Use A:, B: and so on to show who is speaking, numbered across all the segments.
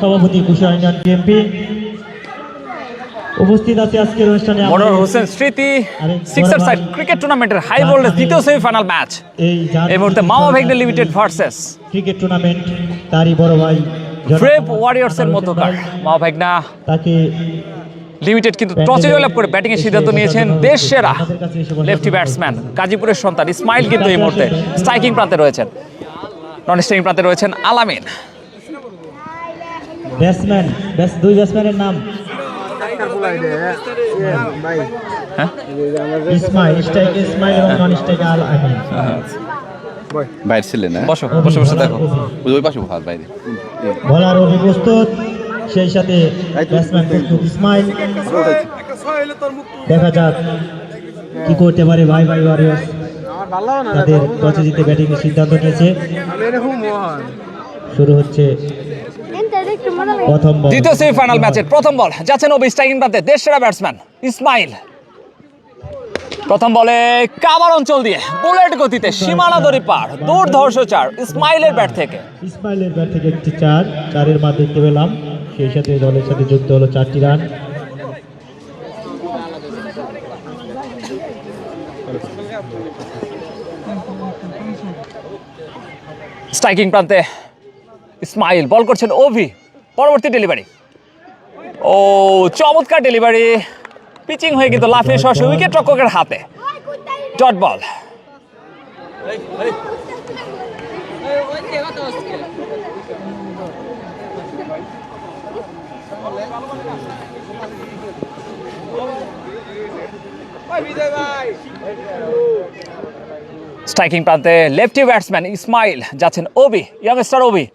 A: সভাপতি Kushiyara union BNP উপস্থিত আছে আজকের অনুষ্ঠানে
B: মনোহর হোসেন স্মৃতি সিক্সার সাইড ক্রিকেট টুর্নামেন্টের হাই ভোল্টেজ দ্বিতীয় সেমিফাইনাল ম্যাচ এই মুহূর্তে মামা ভাগ্নে লিমিটেড ভার্সেস
A: ক্রিকেট টুর্নামেন্ট তারই বড় ভাই
B: ব্রেভ ওয়ারিয়র্স এর মধ্যকার মামা ভাগ্না
A: তাকে
B: লিমিটেড কিন্তু টসে জয়লাভ করে ব্যাটিং এর সিদ্ধান্ত নিয়েছেন দেশ সেরা লেফটি ব্যাটসম্যান গাজীপুরের সন্তান ইসমাইল কিন্তু এই মুহূর্তে স্ট্রাইকিং প্রান্তে রয়েছেন নন স্ট্রাইকিং প্রান্তে রয়েছেন আলামিন
A: ব্যাটসম্যান দুই ব্যাটসম্যানের নাম ইসমাইল স্ট্রাইকে ইসমাইল এবং নন স্ট্রাইকে আলামিন
C: বাইরে ছিলেন না
B: বসো বসে বসে দেখো
C: ওই পাশে ভালো বাইরে
A: বলার অভি প্রস্তুত সেই সাথে ব্যাটসম্যান প্রস্তুত ইসমাইল দেখা যাক কি করতে পারে ভাই ওয়ারিয়র্স তাদের টসে জিতে ব্যাটিং এর সিদ্ধান্ত নিয়েছে শুরু হচ্ছে প্রথম বল
B: দ্বিতীয় সেমিফাইনাল ম্যাচের প্রথম বল যাচ্ছেন ওবি স্ট্রাইকিং প্রান্তে দেশ সেরা ব্যাটসম্যান ইসমাইল প্রথম বলে কাভার অঞ্চল দিয়ে বুলেট গতিতে সীমানা দড়ি পার দুর্ধর্ষ চার ইসমাইলের ব্যাট থেকে
A: একটি চারের মার দেখতে পেলাম সেই সাথে দলের সাথে যুক্ত হলো 4টি রান
B: স্ট্রাইকিং প্রান্তে ইসমাইল বল করছেন ওভি পরবর্তী ডেলিভারি ও চমৎকার ডেলিভারি পিচিং হয়ে কিন্তু লাফিয়ে সরাসরি উইকেট রক্ষকের হাতে ডট বল স্ট্রাইকিং প্রান্তে লেফটি ব্যাটসম্যান ইসমাইল যাচ্ছেন ওবি ইয়াংস্টার ওবি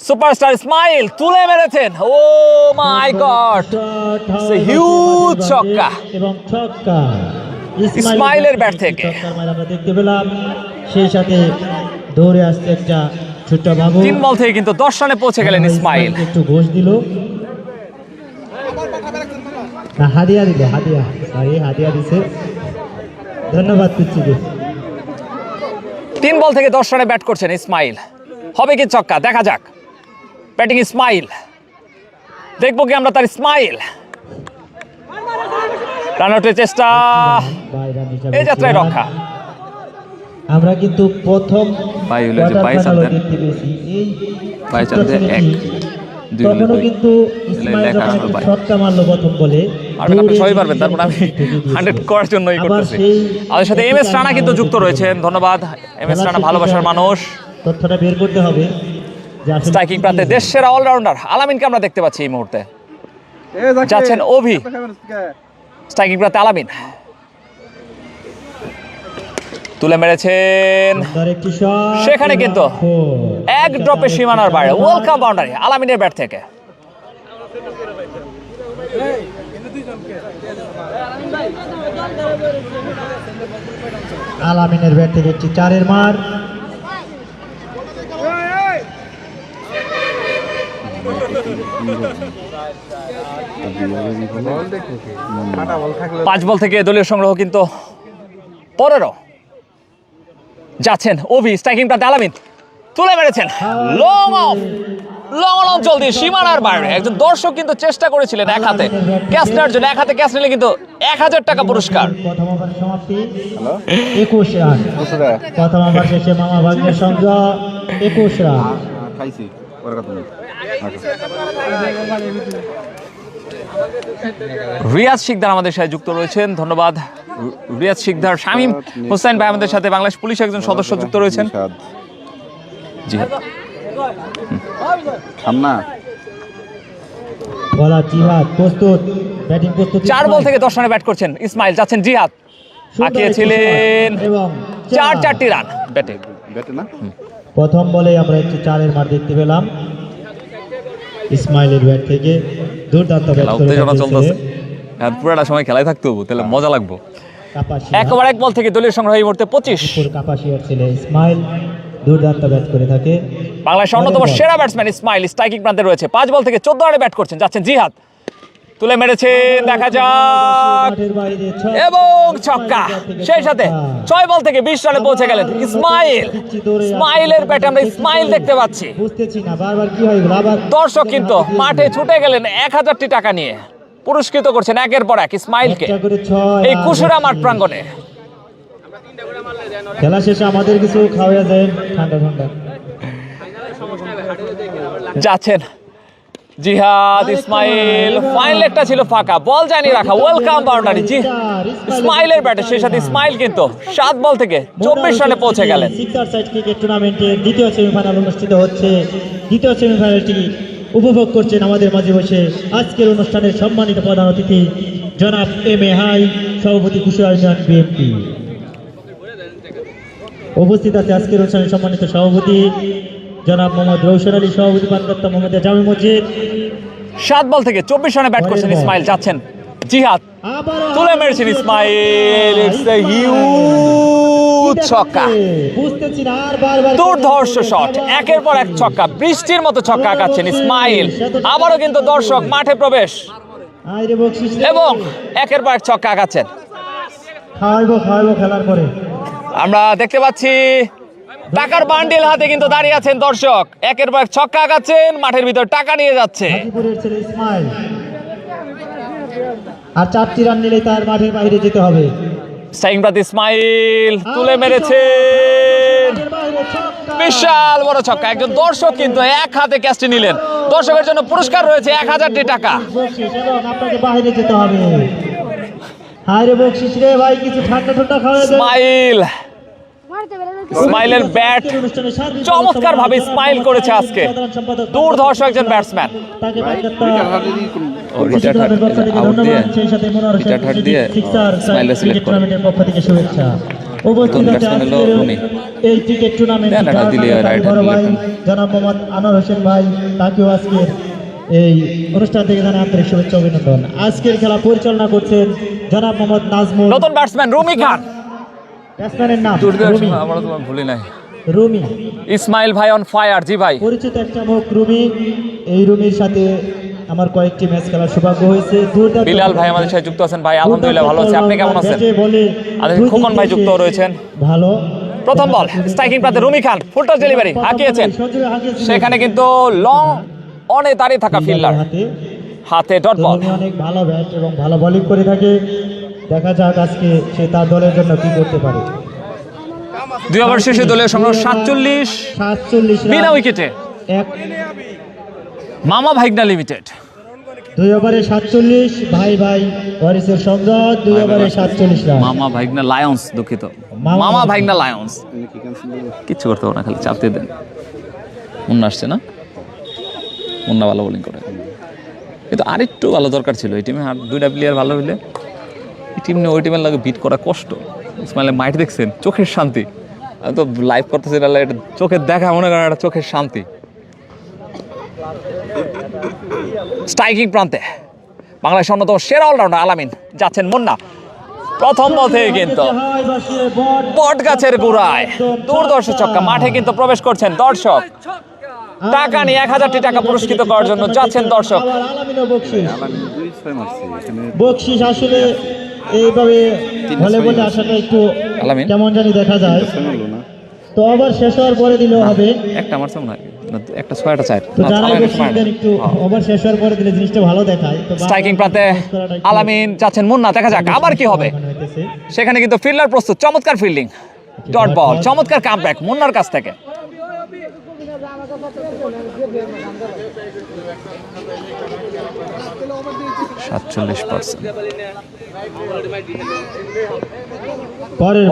B: সুপারস্টার ইসমাইল তুলে মেরেছেন ও মাই গড হিউজ ছক্কা
A: এবং ছক্কা
B: ইসমাইলের ব্যাট থেকে
A: আমরা দেখতে পেলাম সেই সাথে দৌড়ে আসছে একটা ছোট্ট বাবু
B: 3 বল থেকে কিন্তু 10 রানে পৌঁছে গেলেন ইসমাইল
A: একটু ঘোষ দিল না হাদিয়া দিছে ধন্যবাদ পিচ্চিকে
B: 3 বল থেকে 10 রানে ব্যাট করছেন ইসমাইল হবে কি ছক্কা দেখা যাক ব্যাটিং ইসমাইল দেখবো কি আমরা তার ইসমাইল রান আউটের চেষ্টা এই যাত্রায় রক্ষা
A: আমরা কিন্তু প্রথম তখনও কিন্তু ইসমাইল ছক্কা মারলো প্রথম বলে
B: আপনি সবাই পারবেন তারপর আমি 100 করার জন্যই করতেছি আমাদের সাথে এম এস রানা কিন্তু যুক্ত রয়েছেন ধন্যবাদ এম এস রানা ভালোবাসার মানুষ
A: তথ্যটা বের করতে হবে
B: স্ট্রাইকিং প্রান্তে দেশ সেরা অলরাউন্ডার আলামিনকে আমরা দেখতে পাচ্ছি এই মুহূর্তে যাচ্ছেন ওভি স্ট্রাইকিং প্রান্তে আলামিন তুলে মেরেছেন সেখানে কিন্তু এক ড্রপে সীমানার বাইরে ওয়েলকাম বাউন্ডারি আলামিনের ব্যাট থেকে
A: আলামিনের ব্যাট থেকে একটি 4-এর মার
B: পাঁচ বল থেকে দলীয় সংগ্রহ কিন্তু 15 যাচ্ছেন ওভি স্ট্রাইকিং প্রান্তে আলামিন তুলে মেরেছেন লং অঞ্চল দিয়ে সীমানার বাইরে একজন দর্শক কিন্তু চেষ্টা করেছিলেন এক হাতে ক্যাচ নেওয়ার জন্য এক হাতে ক্যাচ নিলে কিন্তু 1000 টাকা পুরস্কার
A: প্রথম ওভার সমাপ্তি 21 রান প্রথম ওভার শেষে মামা ভাগ্নের সংগ্রহ 21 রান
B: রিয়াজ শিকদার আমাদের সাথে যুক্ত রয়েছেন ধন্যবাদ রিয়াজ শিকদার শামীম হোসেন ভাই আমাদের সাথে বাংলাদেশ পুলিশ একজন সদস্য যুক্ত রয়েছেন জিহাদ
A: প্রস্তুত ব্যাটিং প্রস্তুত
B: 4 বল থেকে 10 রানে ব্যাট করছেন ইসমাইল যাচ্ছেন জিহাদ আঁকিয়েছিলেন 4টি রান ব্যাটে
C: না
A: প্রথম বলে আমরা একটি 4-এর মার দেখতে পেলাম ইসমাইলের ব্যাট থেকে দুর্দান্ত ব্যাট
B: চলতেছে পুরোটা সময় খেলায় থাকতে হবে তাহলে মজা লাগবে একবার এক বল থেকে দলীয় সংগ্রহ এই মুহূর্তে 25
A: কাপাসিয়ার ছেলে ইসমাইল দুর্দান্ত ব্যাট করে থাকে
B: বাংলাদেশের অন্যতম সেরা ব্যাটসম্যান ইসমাইল স্ট্রাইকিং প্রান্তে রয়েছে 5 বল থেকে 14 রানে ব্যাট করছেন যাচ্ছেন জিহাদ তুলে মেরেছেন, দেখা যাক,
A: মাঠের বাইরে
B: এবং ছক্কা। সেই সাথে 6 বল থেকে 20 রানে পৌঁছে গেলেন ইসমাইল। ইসমাইলের ব্যাটে আমরা ইসমাইল দেখতে পাচ্ছি।
A: বুঝতেছি না বারবার কি হয় আবার
B: দর্শক কিন্তু মাঠে ছুটে গেলেন 1000টি টাকা নিয়ে, পুরস্কৃত করছেন একের পর এক ইসমাইলকে
A: একটা করে ছয়।
B: এই কুশুরা মাঠ প্রাঙ্গণে।
A: খেলা শেষে আমাদের কিছু খাওয়া যায় ঠান্ডা ঠান্ডা।
B: যাচ্ছেন জিহাদ, ইসমাইল, ফাইনাল একটা ছিল ফাঁকা, বল জানি রাখা, ওয়েলকাম বাউন্ডারি জি ইসমাইলের ব্যাটে। সেই সাথে ইসমাইল কিন্তু 7 বল থেকে 24 রানে পৌঁছে গেলেন।
A: সিক্সার সাইড ক্রিকেট টুর্নামেন্টের দ্বিতীয় সেমিফাইনাল অনুষ্ঠিত হচ্ছে। দ্বিতীয় সেমিফাইনালটি উপভোগ করছেন আমাদের মাঝে বসে আজকের অনুষ্ঠানের সম্মানিত প্রধান অতিথি জনাব এম.এ. হাই, সভাপতি কুশুরা ইউনিয়ন বিএনপি। উপস্থিত আছে আজকের অনুষ্ঠানের সম্মানিত সভাপতি জনাব মোহাম্মদ রৌশন আলী, সভাপতি পানকর্তা মোহাম্মদ জামি মসজিদ।
B: 7 বল থেকে 24 রানে ব্যাট করছেন ইসমাইল। যাচ্ছেন জিহাদ, তুলে মেরেছেন ইসমাইল, ইটস এ হিউজ ছক্কা।
A: বুঝতেছি না আর বারবার
B: দুর্ধর্ষ শট, একের পর এক ছক্কা, বৃষ্টির মতো ছক্কা আঁকাচ্ছেন ইসমাইল। আবারও কিন্তু দর্শক মাঠে প্রবেশ
A: আইরে বকশিস
B: এবং একের পর এক ছক্কা আঁকাচ্ছেন।
A: খাওয়াইবো খেলার পরে।
B: আমরা দেখতে পাচ্ছি টাকার বান্ডিল হাতে কিন্তু দাঁড়িয়ে আছেন দর্শক, একের পর এক ছক্কা আঁকাচ্ছেন, মাঠের ভিতর টাকা নিয়ে যাচ্ছে।
A: হাজিপুরের ছেলে ইসমাইল আর 4টি রান নিলে তার মাঠের বাইরে যেতে হবে।
B: স্ট্রাইকিং প্রার্থী ইসমাইল তুলে মেরেছেন, বিশাল বড় ছক্কা। একজন দর্শক কিন্তু এক হাতে ক্যাচটি নিলেন। দর্শকের জন্য পুরস্কার রয়েছে 1000টি টাকা।
A: বকশিস এবং আপনাকে বাইরে যেতে হবে। আইরে বকশিস রে ভাই, কিছু ঠান্ডা ঠান্ডা খাওয়া যায়।
B: ইসমাইল, ইসমাইলের ব্যাট চমৎকার ভাবে ইসমাইল করেছে আজকে। দুর্ধর্ষ একজন ব্যাটসম্যান।
A: তাকে পক্ষ থেকে শুভেচ্ছা। উপস্থিত আছে আজকের এই ক্রিকেট টুর্নামেন্টে বড় ভাই জনাব মোহাম্মদ আনোয়ার হোসেন ভাই, তাকেও আজকের এই অনুষ্ঠান থেকে জানাই আন্তরিক শুভেচ্ছা অভিনন্দন। আজকের খেলা পরিচালনা করছেন জনাব মোহাম্মদ নাজমুল।
B: নতুন ব্যাটসম্যান রুমি খান,
A: ব্যাটসম্যানের নাম রুমি।
B: আমরা তোমার ভুলি নাই।
A: রুমি
B: ইসমাইল ভাই অন ফায়ার। জি ভাই,
A: পরিচিত একটা মুখ রুমি। এই রুমির সাথে আমার কয়েকটি ম্যাচ খেলার সৌভাগ্য হয়েছে।
B: বিলাল ভাই আমাদের সাথে যুক্ত আছেন। ভাই আলহামদুলিল্লাহ ভালো আছি, আপনি কেমন আছেন? আমাদের খোকন ভাই যুক্ত রয়েছেন।
A: ভালো।
B: প্রথম বল স্ট্রাইকিং প্রার্থী রুমি খান, ফুল টস ডেলিভারি হাঁকিয়েছেন। সেখানে কিন্তু লং অনে দাঁড়িয়ে থাকা ফিল্ডার হাতে ডট বল।
A: অনেক ভালো ব্যাট এবং ভালো বোলিং করে থাকে। দেখা যাক আজকে সে তার দলের জন্য কি করতে পারে।
B: 2 ওভার শেষে দলীয় সংগ্রহ 47 বিনা উইকেটে মামা ভাইগনা লিমিটেড।
A: 2 ওভারে 47 ভাই ভাই ওয়ারিসের সংগ্রহ। 2 ওভারে 47 রান।
B: মামা ভাইগনা লায়ন্স, দুঃখিত, মামা ভাইগনা লায়ন্স। কিচ্ছু করতে হবে না, খালি চাপ দিয়ে দেন। মুন্না আসছে না, মুন্না ভালো বোলিং করে, কিন্তু আরেকটু ভালো দরকার ছিল এই টিমে। আর 2টা প্লেয়ার ভালো হইলে এই টিম নিয়ে ওই টিমের লাগে বিট করা কষ্ট। ইসমাইলের মাইট দেখছেন, চোখের শান্তি। আমি তো লাইভ করতেছি, এটা চোখের দেখা মনে করেন, এটা চোখের শান্তি। স্ট্রাইকিং প্রান্তে বাংলাদেশের অন্যতম সেরা অলরাউন্ডার আলামিন। যাচ্ছেন মুন্না, প্রথম বল থেকে কিন্তু বট গাছের গোড়ায় দুর্ধর্ষ ছক্কা। মাঠে কিন্তু প্রবেশ করছেন দর্শক, টাকা নিয়ে 1000টি টাকা পুরস্কৃত করার জন্য যাচ্ছেন দর্শক।
A: বকশিস আসলে এইভাবে বলে বলে আসাটা একটু কেমন জানি দেখা যায়। তো ওভার শেষ হওয়ার পরে দিলেও হবে।
B: একটা আমার সামনে একটা 6টা 4।
A: তো যারা বকশিসদের একটু ওভার শেষ হওয়ার পরে দিলে জিনিসটা ভালো দেখায়। তো
B: স্ট্রাইকিং প্রান্তে আলামিন, যাচ্ছেন মুন্না, দেখা যাক আবার কি হবে। সেখানে কিন্তু ফিল্ডার প্রস্তুত, চমৎকার ফিল্ডিং, ডট বল, চমৎকার কামব্যাক মুন্নার কাছ থেকে।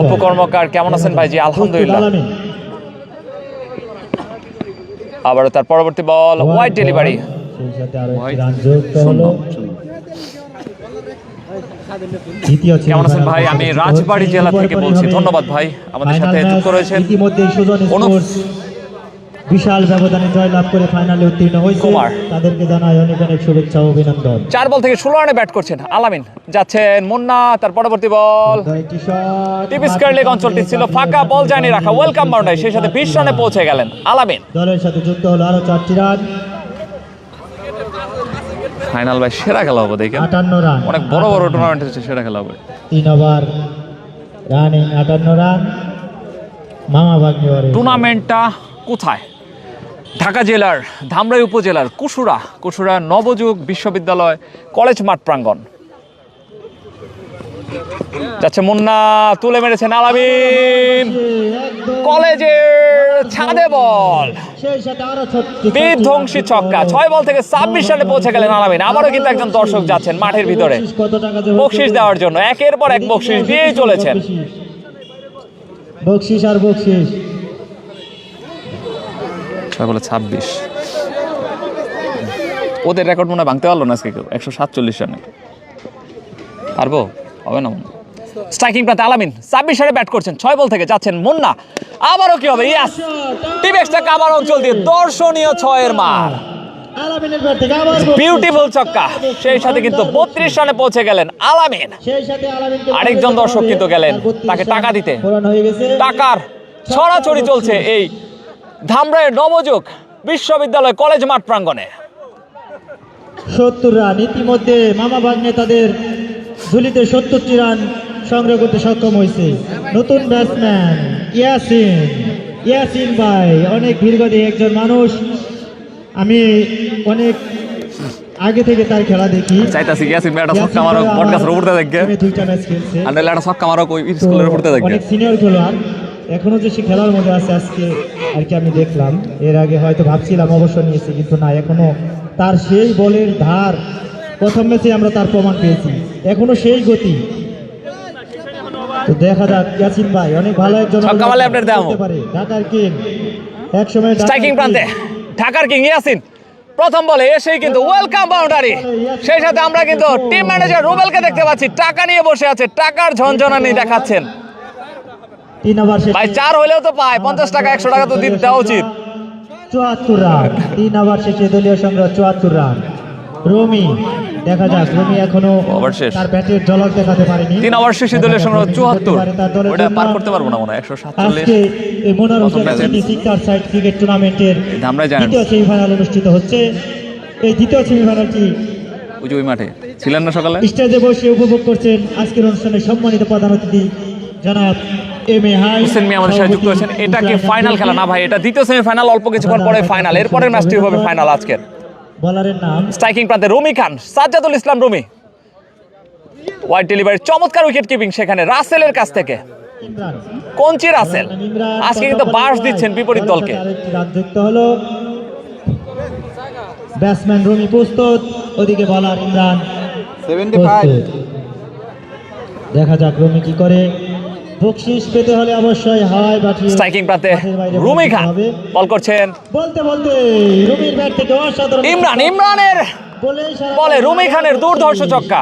B: উপকর্মকার কেমন আছেন ভাই? জি আলহামদুলিল্লাহ। আবারও তার পরবর্তী বল ওয়াইড ডেলিভারি। কেমন আছেন ভাই? আমি রাজবাড়ী জেলা থেকে বলছি। ধন্যবাদ ভাই, আমাদের সাথে যুক্ত রয়েছেন।
A: ইতিমধ্যে সুজন স্পোর্টস বিশাল ব্যবধানে জয়লাভ করে ফাইনালে উত্তীর্ণ হয়েছে। তাদেরকে জানাই অনেক অনেক শুভেচ্ছা ও অভিনন্দন।
B: 4 বল থেকে 16 রানে ব্যাট করছেন আলামিন। যাচ্ছেন মুন্না, তার পরবর্তী বল টিপি স্কয়ার লেগ অঞ্চলটি ছিল ফাঁকা, বল জানি রাখা, ওয়েলকাম বাউন্ডারি। সেই সাথে 20 রানে পৌঁছে গেলেন আলামিন।
A: দলের সাথে যুক্ত হলো আরো 4টি রান।
B: ফাইনাল ভাই সেরা খেলা হবে দেখেন,
A: 58 রান,
B: অনেক বড় বড় টুর্নামেন্ট হচ্ছে সেরা খেলা হবে।
A: 3 ওভার রানিং 58 রান মামা ভাগ্নে ওরে।
B: টুর্নামেন্টটা কোথায়? ঢাকা জেলার ধামরাই উপজেলার কুশুরা নবযুগ বিশ্ববিদ্যালয় কলেজ মাঠ প্রাঙ্গণ। যাচ্ছে মুন্না, তুলে মেরেছেন আলামিন, কলেজের ছাদে বল,
A: সেই সাথে আরো
B: বিধ্বংসী ছক্কা। 6 বল থেকে 26 রানে পৌঁছে গেলেন আলামিন। আবারও কিন্তু একজন দর্শক যাচ্ছেন মাঠের ভিতরে
A: কত টাকা যে
B: বকশিস দেওয়ার জন্য, একের পর এক বকশিস দিয়েই চলেছেন।
A: বকশিস আর বকশিস।
B: 6 বলে 26, ওদের রেকর্ড মনে হয় ভাঙতে পারলো না আজকে কেউ। 147 রানে পারবো, হবে না। স্ট্রাইকিং প্রান্তে আলামিন 26 রানে ব্যাট করছেন, 6 বল থেকে যাচ্ছেন মুন্না। আবারও কি হবে? ইয়াস, টিম এক্সট্রা কাভার অঞ্চল দিয়ে দর্শনীয় 6-এর মার,
A: আলামিনের ব্যাট থেকে আবার
B: বিউটিফুল ছক্কা। সেই সাথে কিন্তু 32 রানে পৌঁছে গেলেন আলামিন।
A: সেই সাথে আলামিনকে
B: আরেকজন দর্শক কিন্তু গেলেন তাকে টাকা দিতে।
A: পূরণ হয়ে গেছে।
B: টাকার ছড়াছড়ি চলছে এই ধামরাইয়ের নবযুগ বিশ্ববিদ্যালয় কলেজ মাঠ প্রাঙ্গণে।
A: 70 রান ইতিমধ্যে মামা ভাগ্নে তাদের ঝুলিতে 70টি রান সংগ্রহ করতে সক্ষম হয়েছে। নতুন ব্যাটসম্যান ইয়াসিন ভাই অনেক দীর্ঘদিন একজন মানুষ, আমি অনেক আগে থেকে তার খেলা দেখি।
B: চাইতাছি ইয়াসিন ভাই একটা ছক্কা মারো বটগাছের উপরে দেখে,
A: আমি 2টা ম্যাচ খেলছে,
B: আর একটা ছক্কা মারো ওই স্কুলের উপরে দেখে।
A: অনেক সিনিয়র খেলোয়াড়, এখনো যে সে খেলার মধ্যে আছে আজকে আর কি আমি দেখলাম। এর আগে হয়তো ভাবছিলাম অবসর নিয়েছে, কিন্তু না, এখনো তার সেই বলের ধার, প্রথম ম্যাচে আমরা তার প্রমাণ পেয়েছি, এখনো সেই গতি। তো দেখা যাক ইয়াসিন ভাই অনেক ভালো একজন
B: ছক্কা মারলে আপনার দাম
A: হতে পারে। ঢাকার কিং একসময়
B: স্ট্রাইকিং প্রান্তে ঢাকার কিং ইয়াসিন প্রথম বলে এসেই কিন্তু ওয়েলকাম বাউন্ডারি। সেই সাথে আমরা কিন্তু টিম ম্যানেজার রুবেলকে দেখতে পাচ্ছি, টাকা নিয়ে বসে আছে, টাকার ঝনঝনানি দেখাচ্ছেন।
A: 3 ওভার শেষে
B: ভাই 4 হলেও তো পায়, 50 টাকা 100 টাকা তো দিতে দেওয়া উচিত।
A: 74 রান, 3 ওভার শেষে দলীয় সংগ্রহ 74 রান। রুমি, দেখা যাক রুমি এখনো
B: ওভার শেষ।
A: তার ব্যাটের ঝলক দেখাতে পারেনি।
B: 3 ওভার শেষে দলীয় সংগ্রহ 74,
A: তার দলের
B: ওটা
A: জন্য
B: পার করতে পারবো না মনে হয়। 147
A: আজকে এই মনোর হোসেন সিটি সিক্সার সাইড ক্রিকেট টুর্নামেন্টের
B: ধামরাই জায়ান্টস
A: দ্বিতীয় সেমিফাইনাল অনুষ্ঠিত হচ্ছে। এই দ্বিতীয় সেমিফাইনালটি
B: ওই যে ওই মাঠে ছিলেন না সকালে,
A: স্টেজে বসে উপভোগ করছেন আজকের অনুষ্ঠানে সম্মানিত প্রধান অতিথি জনাব
B: হোসেন মিয়া আমাদের সাথে যুক্ত হয়েছেন। এটা কি ফাইনাল খেলা? না ভাই, এটা দ্বিতীয় সেমিফাইনাল, অল্প কিছুক্ষণ পরে ফাইনাল, এরপরের ম্যাচটি হবে ফাইনাল আজকের।
A: বলারের নাম
B: স্ট্রাইকিং প্রান্তে রুমি খান, সাজ্জাদুল ইসলাম রুমি, ওয়াইড ডেলিভারি, চমৎকার উইকেট কিপিং সেখানে রাসেলের কাছ থেকে।
A: ইমরান,
B: কঞ্চি রাসেল আজকে কিন্তু বাস দিচ্ছেন বিপরীত দলকে।
A: আরেকটি রান যুক্ত হলো। ব্যাটসম্যান রুমি প্রস্তুত, ওদিকে বলার ইমরান
C: 75।
A: প্রস্তুত। দেখা যাক রুমি কি করে। বকশিস পেতে হলে অবশ্যই হাই বাটিয়ে
B: স্ট্রাইকিং প্রান্তে
A: মাঠের বাইরে
B: রুমি
A: বল
B: খান
A: হবে।
B: বল করছেন,
A: বলতে বলতে রুমির ব্যাট থেকে অসাধারণ
B: ইমরানের বলে রুমি খানের দুর্ধর্ষ ছক্কা।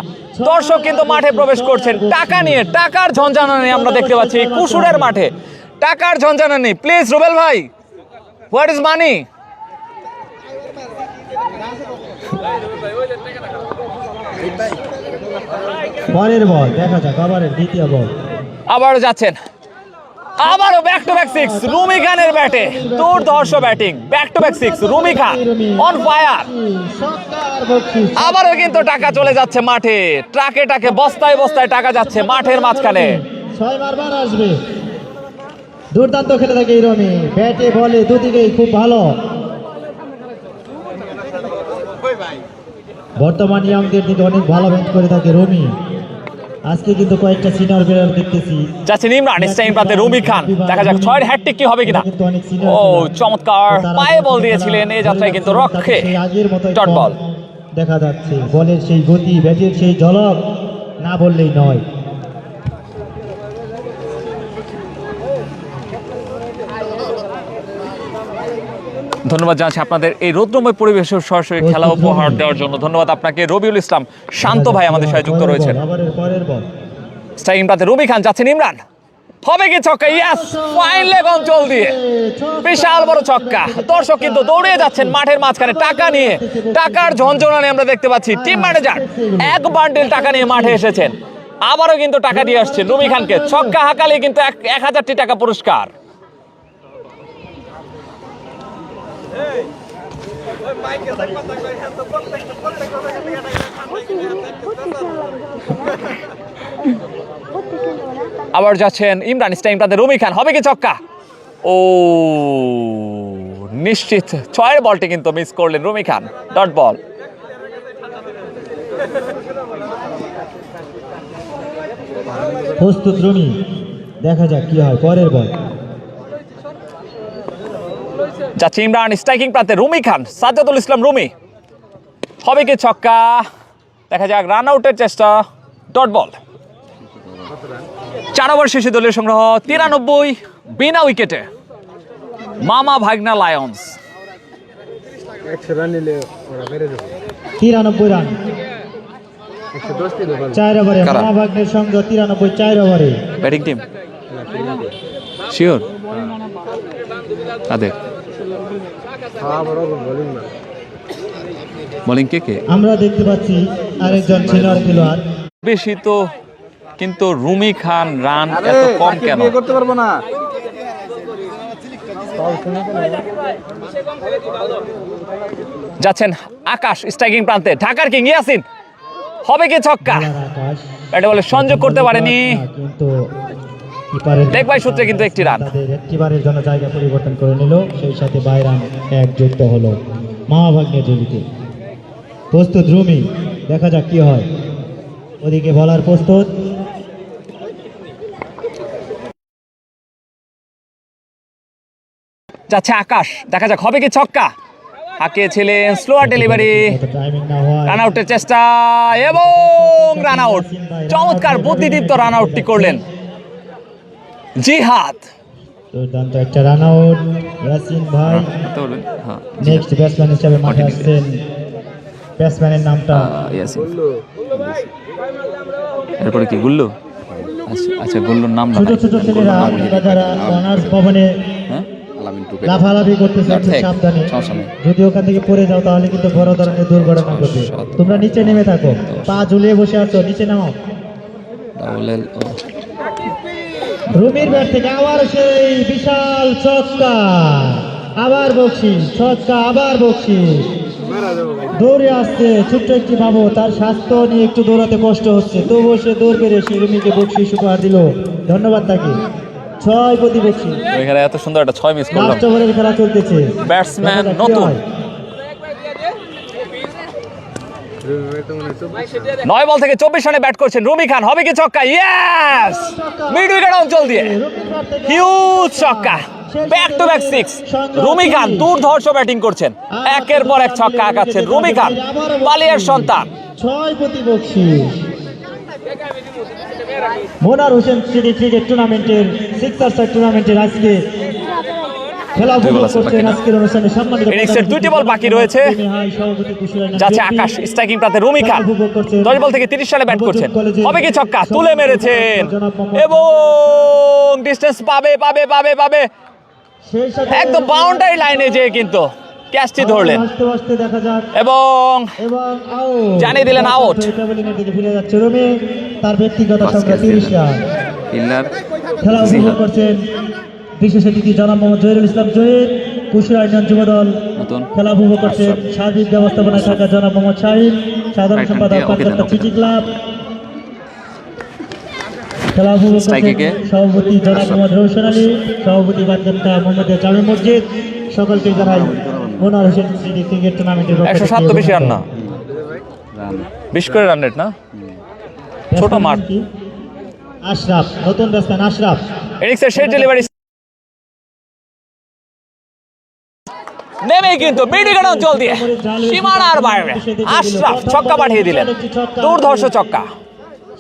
B: দর্শক কিন্তু মাঠে প্রবেশ করছেন টাকা নিয়ে, টাকার ঝঞ্ঝানানি আমরা দেখতে পাচ্ছি কুশুরের মাঠে, টাকার ঝঞ্ঝানানি। প্লিজ রুবেল ভাই, হোয়াট ইজ মানি?
A: পরের বল দেখা যাক, আবারের দ্বিতীয় বল
B: আবারও যাচ্ছেন, আবারও ব্যাক টু ব্যাক 6 রুমি খানের ব্যাটে, দুর্ধর্ষ batting, back to back 6 Rumi Khan on fire. আবারও কিন্তু টাকা চলে যাচ্ছে মাঠে, ট্রাকে টাকে বস্তায় বস্তায় টাকা যাচ্ছে মাঠের মাঝখানে।
A: 6 বারবার আসবে। দুর্দান্ত খেলে থাকে এই রুমি, ব্যাটে বলে দুদিকেই খুব ভালো। বর্তমান ইয়াংদের দিকে অনেক ভালো ব্যাট করে থাকে রুমি। আজকে কিন্তু কয়েকটা সিনিয়র প্লেয়ার দেখতেছি
B: যাচ্ছেন ইমরান, স্টাইম প্রান্তে রুমি খান, দেখা যাক 6 হ্যাটট্রিক কি হবে কিনা। ও চমৎকার পায়ে বল দিয়েছিলেন, এই যাত্রায় কিন্তু রক্ষে
A: আগের মতো
B: ডট বল
A: দেখা যাচ্ছে। বলের সেই গতি, ব্যাটের সেই ঝলক না বললেই নয়।
B: ধন্যবাদ জানাচ্ছি আপনাদের এই রৌদ্রময় পরিবেশের সরাসরি খেলা উপহার দেওয়ার জন্য। ধন্যবাদ আপনাকে রবিউল ইসলাম শান্ত ভাই আমাদের সাথে যুক্ত রয়েছেন। স্ট্রাইকিং প্রান্তে রুমি খান, যাচ্ছেন ইমরান, হবে কি ছক্কা? ইয়েস, ফাইন লেগ অঞ্চল দিয়ে বিশাল বড় ছক্কা। দর্শক কিন্তু দৌড়িয়ে যাচ্ছেন মাঠের মাঝখানে টাকা নিয়ে, টাকার ঝঞ্ঝনানি আমরা দেখতে পাচ্ছি। টিম ম্যানেজার এক বান্ডিল টাকা নিয়ে মাঠে এসেছেন, আবারও কিন্তু টাকা দিয়ে আসছেন রুমি খানকে। ছক্কা হাঁকালে কিন্তু 1000টি টাকা পুরস্কার। আবার যাচ্ছেন ইমরান, স্টাইম প্রান্তে রুমি খান, হবে কি ছক্কা? ও নিশ্চিত 6-এর বলটি কিন্তু মিস করলেন রুমি খান, ডট বল।
A: প্রস্তুত রুমি, দেখা যাক কি হয় পরের বল।
B: যাচ্ছে ইমরান, স্ট্রাইকিং প্রান্তে রুমি খান, সাজ্জাদুল ইসলাম রুমি, হবে কি ছক্কা? দেখা যাক, রান আউটের চেষ্টা, ডট বল। 4 ওভার শেষে দলীয় সংগ্রহ 93 বিনা উইকেটে মামা ভাগনা লায়ন্স।
A: 93 রান 4 ওভারে,
C: কারা?
A: মহাভাগ্নের সঙ্গে 93 4 ওভারে।
B: ব্যাটিং টিম শিওর আদে বোলিং কে
A: আমরা দেখতে পাচ্ছি আরেকজন সিনিয়র খেলোয়াড়।
B: বেশি তো, কিন্তু রুমি খান রান এত কম কেন?
C: করতে পারবো না।
B: যাচ্ছেন আকাশ, স্ট্রাইকিং প্রান্তে ঢাকার কিং ইয়াসিন, হবে কি ছক্কা?
A: আকাশ
B: ব্যাটে বলে সংযোগ করতে পারেনি,
A: কিন্তু কিপারের
B: লেগ বাই সূত্রে কিন্তু একটি রান।
A: তাদের একটিবারের জন্য জায়গা পরিবর্তন করে নিল, সেই সাথে 2 রান এক যুক্ত হলো মহাভাগ্নের ঝুলিতে। প্রস্তুত রুমি, দেখা যাক কি হয়। ওদিকে বলার প্রস্তুত,
B: যাচ্ছে আকাশ, দেখা যাক হবে কি ছক্কা? হাঁকিয়েছিলেন, স্লোয়ার ডেলিভারি,
A: টাইমিং না হয়
B: রান আউটের চেষ্টা এবং রান আউট। চমৎকার বুদ্ধিদীপ্ত রান আউটটি করলেন জিহাদ।
A: দুর্দান্ত একটা রান আউট। ইয়াসিন ভাই নেক্সট ব্যাটসম্যান হিসেবে মাঠে আসছেন। ব্যাটসম্যানের নামটা
B: এরপরে কি গুল্লু? আচ্ছা গুল্লুর নাম
A: ছোট ছোট ছেলেরা কিংবা যারা অনার্স ভবনে লাফালাফি করতেছে, একটু সাবধানে, যদি ওখান থেকে পড়ে যাও তাহলে কিন্তু বড় ধরনের দুর্ঘটনা ঘটবে। তোমরা নিচে নেমে থাকো, পা ঝুলিয়ে বসে আছো, নিচে নামো। রুমির ব্যাট থেকে আবার সেই বিশাল ছক্কা, আবার বকশিস, ছক্কা আবার বকশিস। দৌড়ে আসছে ছোট্ট একটি বাবু, তার স্বাস্থ্য নিয়ে একটু দৌড়াতে কষ্ট হচ্ছে, তবুও সে দৌড় বেড়ে সে রুমিকে বকশিস উপহার দিল। ধন্যবাদ তাকে। 6 প্রতি বকশিস।
B: এখানে এত সুন্দর একটা 6 মিস করলাম।
A: লাস্ট ওভারের খেলা চলতেছে।
B: ব্যাটসম্যান নতুন 9 বল থেকে 24 রানে ব্যাট করছেন রুমি খান, হবে কি ছক্কা? ইয়েস, মিড উইকেট অঞ্চল দিয়ে হিউজ ছক্কা, ব্যাক টু ব্যাক 6। রুমি খান দুর্ধর্ষ ব্যাটিং করছেন, একের পর এক ছক্কা আঁকাচ্ছেন রুমি খান, পালিয়ার সন্তান।
A: 6 প্রতি বকশিস। মোনার হোসেন সিটি ক্রিকেট টুর্নামেন্টের সিক্সার্স টুর্নামেন্টের আজকে খেলা উপভোগ করছেন। আজকের অনুষ্ঠানে সম্মানিত
B: ইনিংসের 2টি বল বাকি রয়েছে। যাচ্ছে আকাশ, স্ট্রাইকিং প্রান্তে রুমি খান 10 বল থেকে 30 রানে ব্যাট করছেন, হবে কি ছক্কা? তুলে মেরেছেন এবং ডিস্টেন্স পাবে পাবে পাবে পাবে, একদম বাউন্ডারি লাইনে যেয়ে কিন্তু ক্যাচটি ধরলেন এবং জানিয়ে দিলেন আউট।
A: ফিরে যাচ্ছে রুমি, তার ব্যক্তিগত সংখ্যা 30 রান। খেলা উপভোগ করছেন বিশেষ অতিথি জনাব মোহাম্মদ জহিরুল ইসলাম জহির, কুশিয়ারা ইউনিয়ন যুবদল। খেলা উপভোগ করছেন সার্বিক ব্যবস্থাপনায় থাকা জনাব মোহাম্মদ শাহিন, সাধারণ সম্পাদক কলকাতা সিটি ক্লাব। খেলা উপভোগ করছেন সভাপতি জনাব মোহাম্মদ রৌশন আলী, সভাপতি বাদগান্তা মোহাম্মদ জামি মসজিদ। সকলকে জানাই মোনার হোসেন সিটি ক্রিকেট টুর্নামেন্টের
B: 107 বেশি রান না, 20 করে রান রেট না, ছোট মাঠ।
A: আশরাফ, নতুন ব্যাটসম্যান আশরাফ,
B: ইনিংসের শেষ ডেলিভারি নেমে কিন্তু মিড উইকেট অঞ্চল দিয়ে সীমানার বাইরে আশরাফ ছক্কা পাঠিয়ে দিলেন, দুর্ধর্ষ ছক্কা।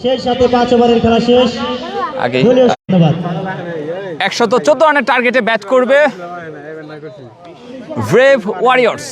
A: সেই সাথে 5 ওভারের খেলা শেষ।
B: আগে
A: ধন্যবাদ।
B: 114 রানের টার্গেটে ব্যাট করবে ব্রেভ ওয়ারিয়র্স।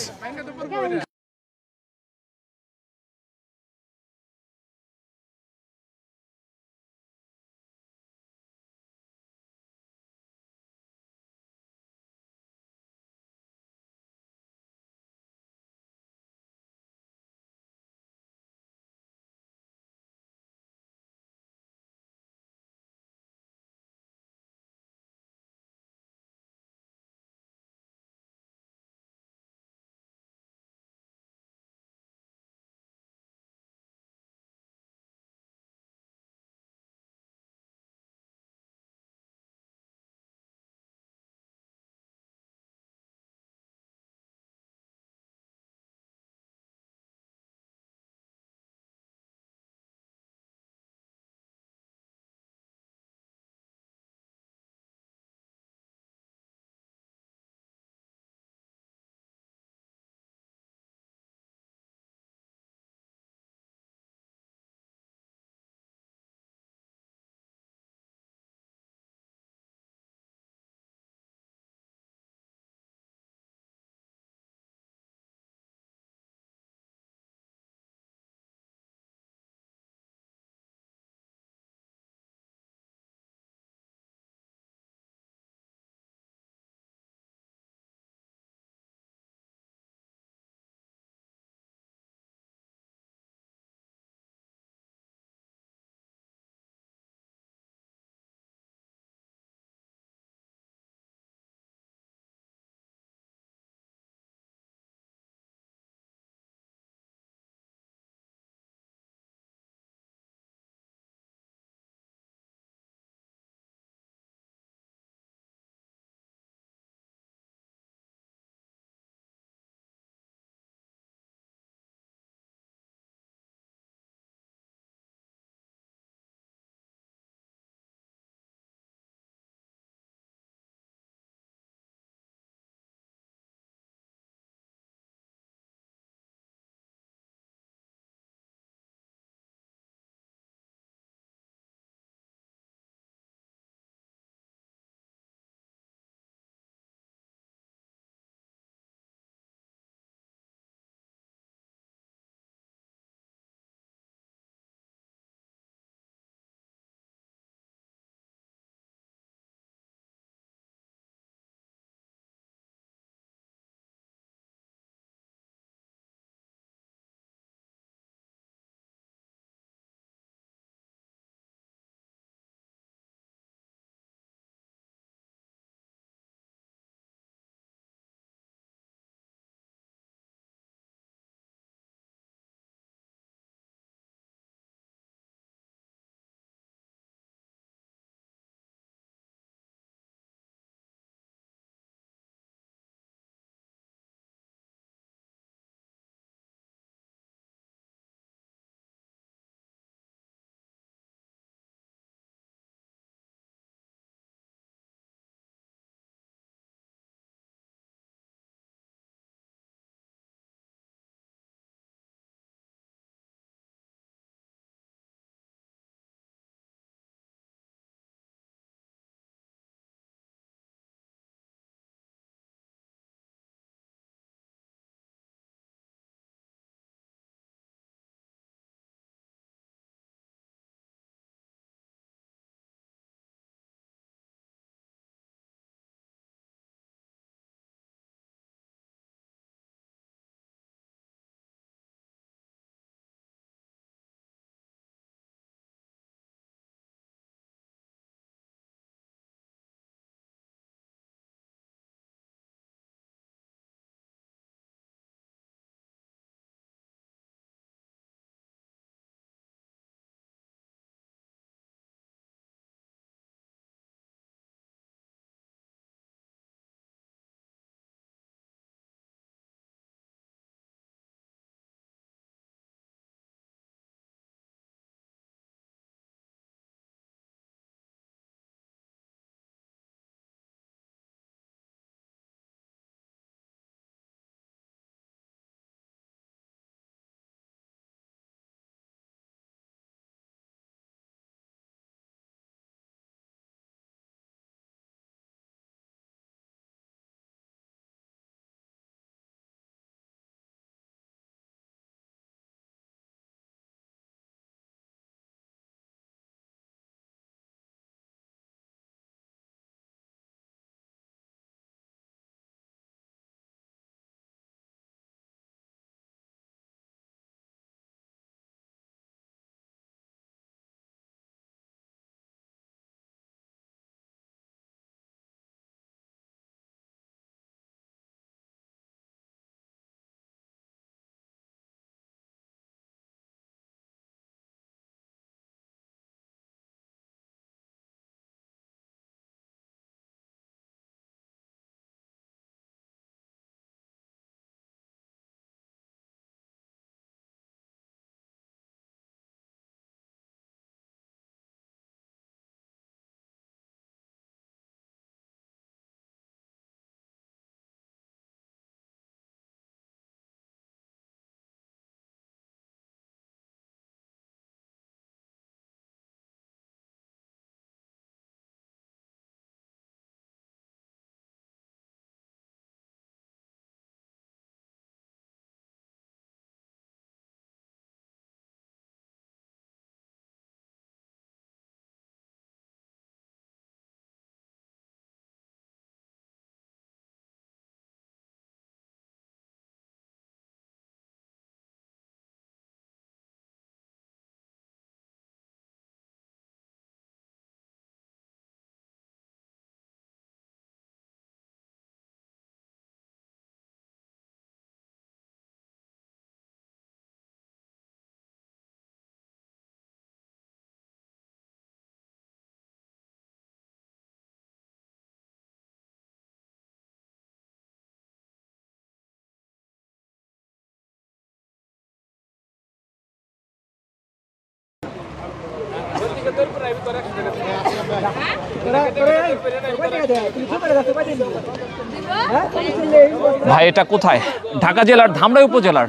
B: ভাই এটা কোথায়? ঢাকা জেলার ধামরাই উপজেলার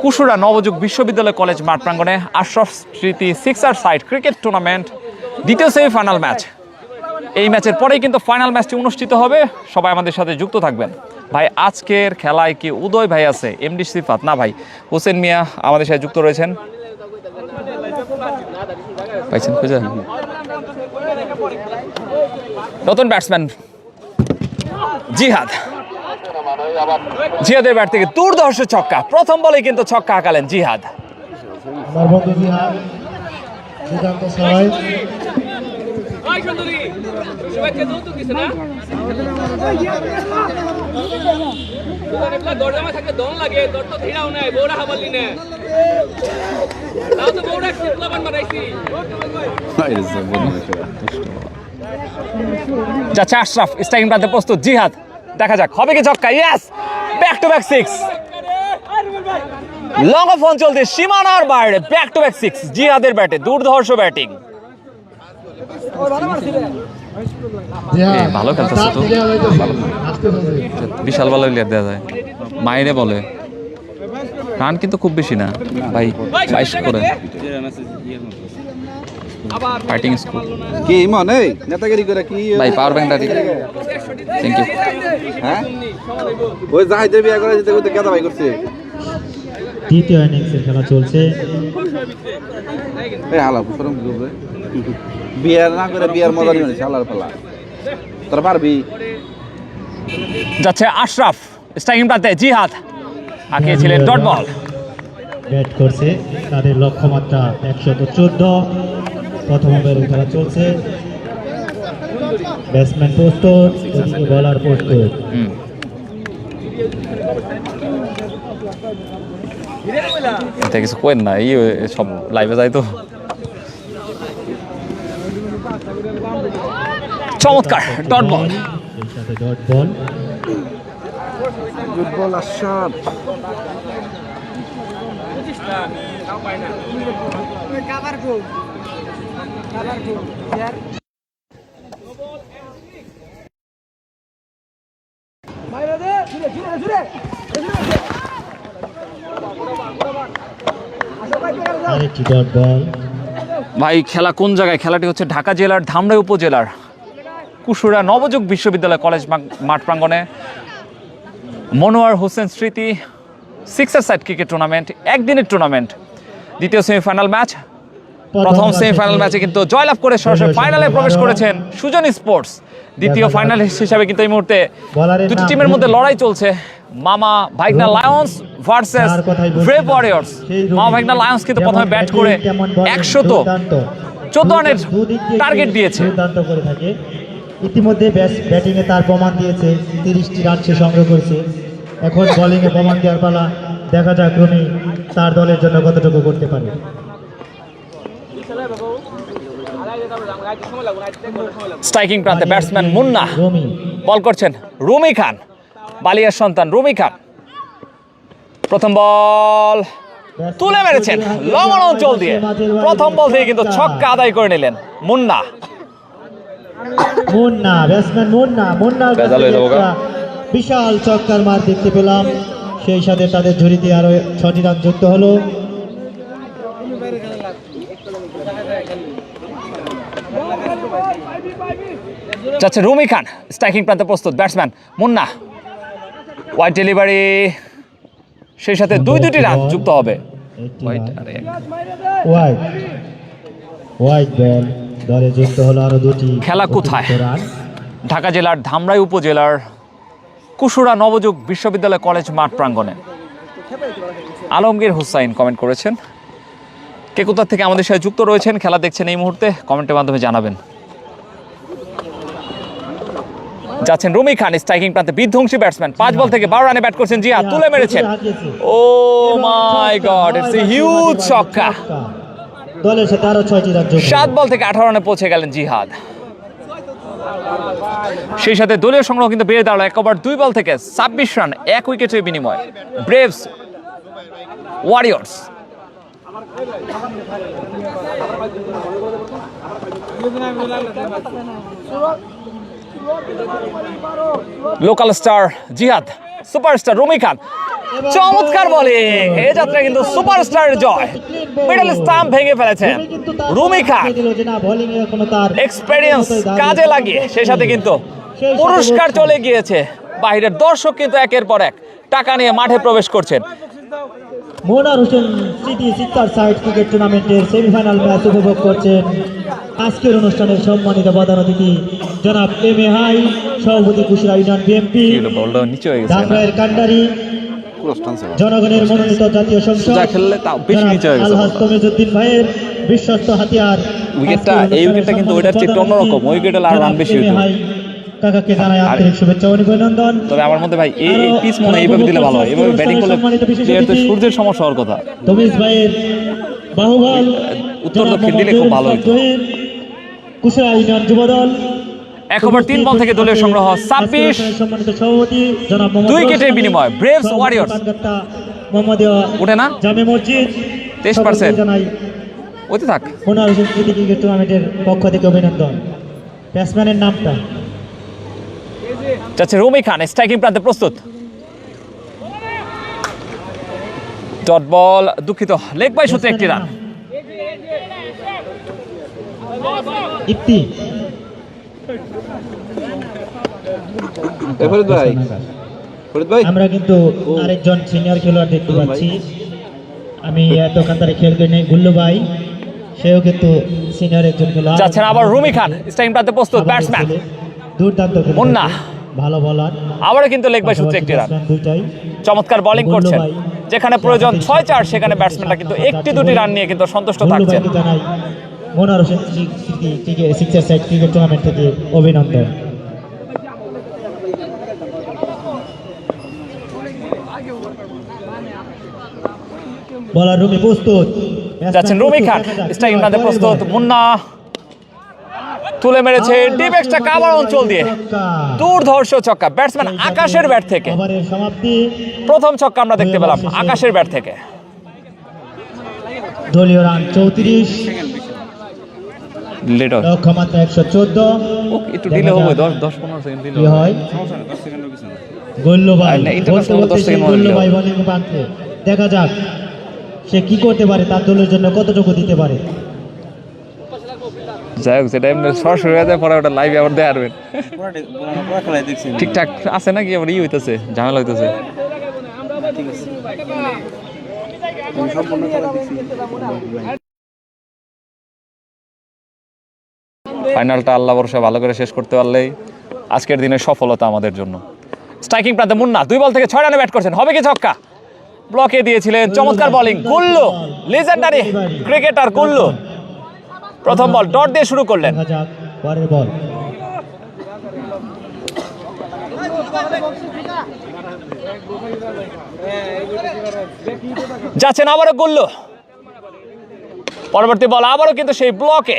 B: কুশুরা নবযুগ বিশ্ববিদ্যালয় কলেজ মাঠ প্রাঙ্গণে আশরাফ স্মৃতি সিক্সার সাইড ক্রিকেট টুর্নামেন্ট দ্বিতীয় সেমিফাইনাল ম্যাচ। এই ম্যাচের পরেই কিন্তু ফাইনাল ম্যাচটি অনুষ্ঠিত হবে। সবাই আমাদের সাথে যুক্ত থাকবেন। ভাই আজকের খেলায় কি উদয় ভাই আছে, এমডি সিফাত না ভাই হোসেন মিয়া আমাদের সাথে যুক্ত রয়েছেন? পাইছেন খুঁজে? নতুন ব্যাটসম্যান জিহাদ, জিহাদের ব্যাট থেকে দুর্ধর্ষ ছক্কা। প্রথম বলেই কিন্তু ছক্কা হাঁকালেন জিহাদ।
A: আমার বন্ধু জিহাদ সিদ্ধান্ত ছয়।
B: যাচ্ছে আশরাফ, স্ট্রাইকিং প্রান্তে প্রস্তুত জিহাদ। দেখা যাক হবে কি ছক্কা। Yes, back to back six. Long of অঞ্চল দিয়ে সীমানার বাইরে ব্যাক টু ব্যাক সিক্স জিহাদের ব্যাটে। দুর্ধর্ষ ব্যাটিং। ভালো খেলতেছে তো, বিশাল ভালো লেট দেওয়া যায়। মাইরে বলে রান কিন্তু খুব বেশি না ভাই, 22 করে। ফাইটিং স্কুল
C: কি মনে নেতাগিরি করে কি
B: ভাই, পাওয়ার ব্যাংকটা ঠিক। Thank you.
C: হ্যাঁ ওই জাহিদের বিয়া করে যেতে করতে কেদা ভাই করছে।
A: তৃতীয় ইনিংসের খেলা চলছে।
C: এই হালা শরম করবে বিয়ার না করে বিয়ার মজা নিবে শালার পালা। তোরা পারবি?
B: যাচ্ছে আশরাফ, স্ট্রাইকিং প্রান্তে জিহাদ হাঁকিয়েছিলেন ডট বল।
A: ব্যাট করছে, তাদের লক্ষ্যমাত্রা 114। প্রথম ওভারের খেলা চলছে। ব্যাটসম্যান প্রস্তুত, ওদিকে বলার প্রস্তুত।
B: এটা কিছু কোয়েন না, এই সব লাইভে যায় তো। চমৎকার ডট বল।
A: সেই সাথে dot ball.
C: Good ball Ashraf.
A: আরেকটি ডট বল।
B: ভাই খেলা কোন জায়গায়? খেলাটি হচ্ছে ঢাকা জেলার ধামরাই উপজেলার কুশুরা নবযুগ বিশ্ববিদ্যালয় কলেজ মাঠ প্রাঙ্গণে মনোয়ার হোসেন স্মৃতি সিক্সার সাইড ক্রিকেট টুর্নামেন্ট, একদিনের টুর্নামেন্ট, দ্বিতীয় সেমিফাইনাল ম্যাচ। প্রথম সেমিফাইনাল ম্যাচে কিন্তু জয়লাভ করে সরাসরি ফাইনালে প্রবেশ করেছেন সুজন স্পোর্টস। দ্বিতীয় ফাইনাল হিসেবে কিন্তু এই মুহূর্তে দুটি টিমের মধ্যে লড়াই চলছে। মামা ভাইগনা লায়ন্স ভার্সেস ব্রেভ ওয়ারিয়র্স। মামা ভাইগনা লায়ন্স কিন্তু প্রথমে ব্যাট করে 114 রানের টার্গেট দিয়েছে।
A: দুর্দান্ত করে থাকে। ইতিমধ্যে ব্যাটিংয়ে তার প্রমাণ দিয়েছে, 30টি রান সে সংগ্রহ করেছে। এখন বোলিংয়ে প্রমাণ দেওয়ার পালা। দেখা যাক রুমি তার দলের জন্য কতটুকু করতে পারে।
B: স্ট্রাইকিং প্রান্তে ব্যাটসম্যান মুন্না
A: রুমি
B: বল করছেন। রুমি খান, বালিয়ার সন্তান রুমি খান। প্রথম বল তুলে মেরেছেন লং অন অঞ্চল দিয়ে। প্রথম বল থেকে কিন্তু ছক্কা আদায় করে নিলেন মুন্না।
A: ব্যাটসম্যান মুন্না বিশাল চক্কার মার দেখতে পেলাম। সেই সাথে তাদের ঝুড়িতে আরো 6টি রান যুক্ত হলো।
B: যাচ্ছে রুমি খান, স্ট্রাইকিং প্রান্তে প্রস্তুত ব্যাটসম্যান মুন্না। ওয়াইড ডেলিভারি, সেই সাথে দুটি রান যুক্ত হবে।
A: ওয়াইড বল দলে যুক্ত হলো আরো 2টি।
B: খেলা কোথায়? ঢাকা জেলার ধামরাই উপজেলার কুশুরা নবযুগ বিশ্ববিদ্যালয় কলেজ মাঠ প্রাঙ্গণে। আলমগীর হুসাইন কমেন্ট করেছেন। কে কোথা থেকে আমাদের সাথে যুক্ত রয়েছেন, খেলা দেখছেন এই মুহূর্তে, কমেন্টের মাধ্যমে জানাবেন। যাচ্ছেন রুমি খান, স্ট্রাইকিং প্রান্তে বিধ্বংসী ব্যাটসম্যান। 5 বল থেকে 12 রানে ব্যাট করছেন জিহাদ, তুলে মেরেছেন। ও মাই গড, ইটস এ হিউজ ছক্কা।
A: দলের সাথে আরো 6টি রান যুক্ত।
B: 7 বল থেকে 18 রানে পৌঁছে গেলেন জিহাদ। সেই সাথে দলীয় সংগ্রহ কিন্তু বেড়ে দাঁড়ালো 1 ওভার 2 বল থেকে 26 রান, 1 উইকেটের বিনিময়। ব্রেভস ওয়ারিয়র্স লোকাল স্টার জিহাদ, সুপারস্টার রুমি খান, চমৎকার বোলিং। এই যাত্রা কিন্তু সুপারস্টারের জয়। মিডল স্টাম্প ভেঙে ফেলেছেন রুমি খান। এক্সপেরিয়েন্স কাজে লাগিয়ে সেই সাথে কিন্তু পুরস্কার চলে গিয়েছে। বাইরের দর্শক কিন্তু একের পর এক টাকা নিয়ে মাঠে প্রবেশ করছেন।
A: Monar Hossain city sister side cricket টুর্নামেন্টের সেমিফাইনাল ম্যাচ উপভোগ করছেন। আজকের অনুষ্ঠানের সম্মানিত প্রধান অতিথি জনাব এম এ হাই, সভাপতি কুশিয়ারা ইউনিয়ন বিএনপি,
B: নিচে হয়ে গেছে
A: ঢাকার কান্ডারি, জনগণের মনোনীত জাতীয় সংসদ আলহাজ তমিজউদ্দিন ভাইয়ের বিশ্বস্ত হাতিয়ার।
B: এই উইকেটটা কিন্তু ওইটার চেয়ে একটু অন্যরকম। ওই উইকেটে আর রান বেশি হতো।
A: কাকাকে জানাই আন্তরিক শুভেচ্ছা ও অভিনন্দন।
B: তবে আমার মধ্যে ভাই এই পিচ মনে এইভাবে দিলে ভালো হয়। এইভাবে ব্যাটিং করলে প্লেয়ারদের সূর্যের সমস্যা হওয়ার কথা।
A: তমিজ ভাইয়ের বাহুবল
B: উত্তর দক্ষিণ দিলে খুব ভালো হতো।
A: কুশিয়ারা ইউনিয়ন যুবদল
B: 1 ওভার 3 বল থেকে দলীয় সংগ্রহ 26।
A: সম্মানিত সভাপতি জনাব
B: 2 উইকেটের বিনিময় ব্রেভস ওয়ারিয়র্স
A: মোহাম্মদ
B: ওঠে না
A: জামে মসজিদ
B: 23%।
A: জানাই
B: ওতে থাক।
A: মোনার হোসেন স্মৃতি ক্রিকেট টুর্নামেন্টের পক্ষ থেকে অভিনন্দন। ব্যাটসম্যানের নামটা
B: যাচ্ছে রুমি খান, স্ট্রাইকিং প্রান্তে প্রস্তুত। ডট বল, দুঃখিত, লেগ বাই সূত্রে একটি রান।
A: ইপ্তি
C: ফরিদ ভাই, ফরিদ ভাই,
A: আমরা কিন্তু আরেকজন সিনিয়র খেলোয়াড় দেখতে পাচ্ছি। আমি এতক্ষণ ধরে খেল করে নেই, গুল্লু ভাই, সেও কিন্তু সিনিয়র একজন খেলোয়াড়।
B: যাচ্ছেন আবার রুমি খান, স্ট্রাইকিং প্রান্তে প্রস্তুত। ব্যাটসম্যান
A: দুর্দান্ত
B: মুন্না,
A: ভালো বলার,
B: আবারও কিন্তু লেগ বাই সূত্রে একটি রান।
A: দুইটাই
B: চমৎকার বোলিং করছেন। যেখানে প্রয়োজন 6-4 সেখানে ব্যাটসম্যানরা কিন্তু একটি দুটি রান নিয়ে কিন্তু সন্তুষ্ট থাকছেন।
A: জানাই মোনার হোসেন সিক্সার সাইড ক্রিকেট টুর্নামেন্ট থেকে অভিনন্দন। বলার রুমি প্রস্তুত,
B: যাচ্ছেন রুমি খান, স্ট্রাইকিং প্রান্তে প্রস্তুত। মুন্না তুলে মেরেছে ডিপ এক্সট্রা কাভার অঞ্চল দিয়ে দুর্ধর্ষ ছক্কা। ব্যাটসম্যান আকাশের ব্যাট থেকে
A: ওভারের সমাপ্তি।
B: প্রথম ছক্কা আমরা দেখতে পেলাম আকাশের ব্যাট থেকে।
A: দলীয় রান 34,
B: লিডার
A: লক্ষ্যমাত্রা 114।
B: একটু দিলে হবে 10-15 সেকেন্ড দিলে
A: কি হয় গোল্লু ভাই,
B: আর না, international
A: বলতে
B: 10 সেকেন্ড মনে
A: গোল্লু
B: দিলেও।
A: ভাই বোলিং প্রান্তে। দেখা যাক সে কি করতে পারে, তার দলের জন্য কতটুকু দিতে পারে।
B: যাই হোক, সেটা এমনি সরাসরি হয়ে যায়, পরে ওটা লাইভে আবার দেখাবেন। ঠিকঠাক আছে নাকি আবার ই হইতেছে, ঝামেলা হইতেছে। ফাইনালটা আল্লাহ ভরসা ভালো করে শেষ করতে পারলেই আজকের দিনের সফলতা আমাদের জন্য। স্ট্রাইকিং প্রান্তে মুন্না 2 বল থেকে 6 রানে ব্যাট করছেন। হবে কি ছক্কা? ব্লকে দিয়েছিলেন। চমৎকার bowling Gullu, legendary cricketer Gullu. প্রথম বল ডট দিয়ে শুরু করলেন।
A: দেখা যাক পরের বল।
B: যাচ্ছেন আবারও গুল্লু, পরবর্তী বল আবারও কিন্তু সেই ব্লকে।